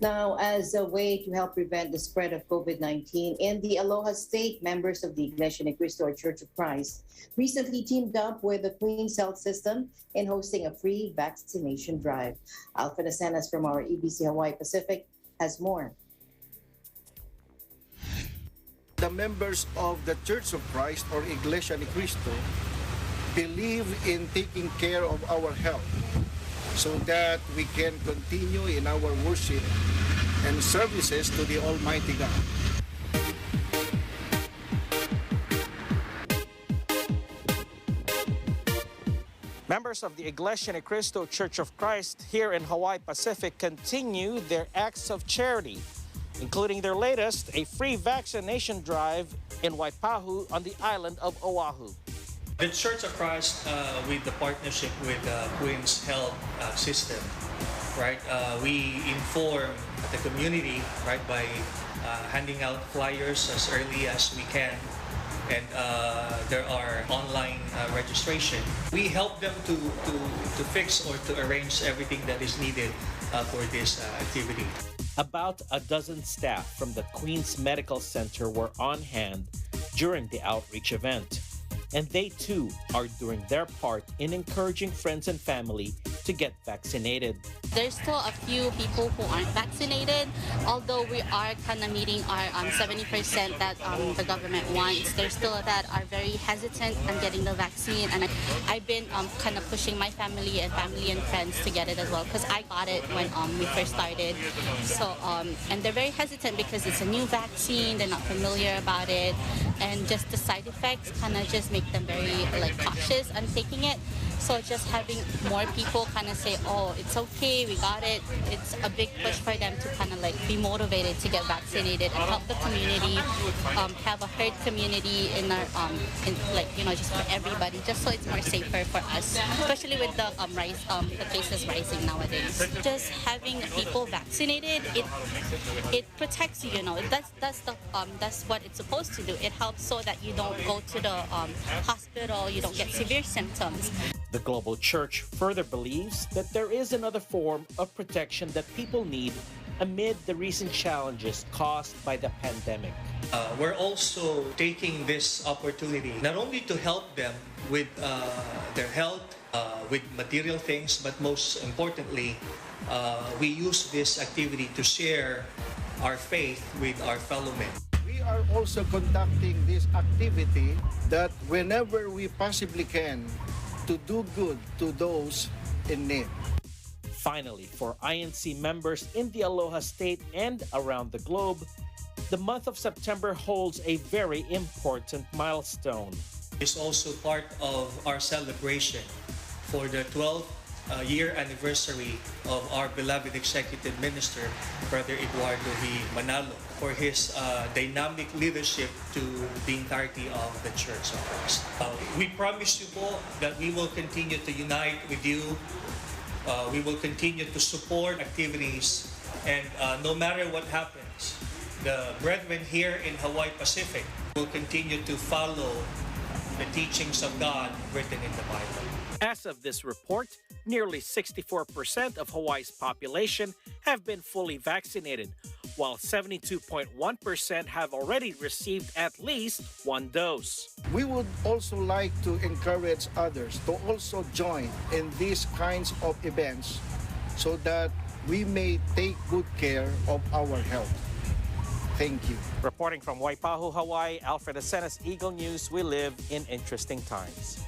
Now, as a way to help prevent the spread of COVID-19 in the Aloha State, members of the Iglesia Ni Cristo or Church of Christ recently teamed up with the Queen's Health System in hosting a free vaccination drive. Alfred Acenas from our EBC Hawaii-Pacific has more. The members of the Church of Christ or Iglesia Ni Cristo believe in taking care of our health so that we can continue in our worship and services to the Almighty God. Members of the Iglesia Ni Cristo Church of Christ here in Hawaii-Pacific continue their acts of charity, including their latest, a free vaccination drive in Waipahu on the island of Oahu. The Church of Christ, with the partnership with Queen's Health System, right? We inform the community, right, by handing out flyers as early as we can, and there are online registration. We help them to fix or to arrange everything that is needed for this activity. About a dozen staff from the Queen's Medical Center were on hand during the outreach event. And they too are doing their part in encouraging friends and family to get vaccinated. There's still a few people who aren't vaccinated, although we are kind of meeting our 70% that the government wants. There's still that are very hesitant on getting the vaccine, and I've been kind of pushing my family and friends to get it as well, because I got it when we first started. So and they're very hesitant because it's a new vaccine, they're not familiar about it, and just the side effects kind of just make them very cautious on taking it. So just having more people kind of say, oh, it's okay, we got it. It's a big push for them to kind of be motivated to get vaccinated and help the community, have a herd community in our, just for everybody, just so it's more safer for us, especially with the the cases rising nowadays. Just having people vaccinated, it protects you. That's what it's supposed to do. It helps so that you don't go to the hospital, you don't get severe symptoms. The global church further believes that there is another form of protection that people need amid the recent challenges caused by the pandemic. We're also taking this opportunity not only to help them with their health, with material things, but most importantly, we use this activity to share our faith with our fellow men. We are also conducting this activity that whenever we possibly can, to do good to those in need. Finally, for INC members in the Aloha State and around the globe, the month of September holds a very important milestone. It's also part of our celebration for the 12th year anniversary of our beloved executive minister, Brother Eduardo V. Manalo, for his dynamic leadership to the entirety of the Church of Christ. We promise you po that we will continue to unite with you. We will continue to support activities, and no matter what happens, the brethren here in Hawaii-Pacific will continue to follow the teachings of God written in the Bible. As of this report, nearly 64% of Hawaii's population have been fully vaccinated, while 72.1% have already received at least one dose. We would also like to encourage others to also join in these kinds of events so that we may take good care of our health. Thank you. Reporting from Waipahu, Hawaii, Alfred Acenas, Eagle News. We live in interesting times.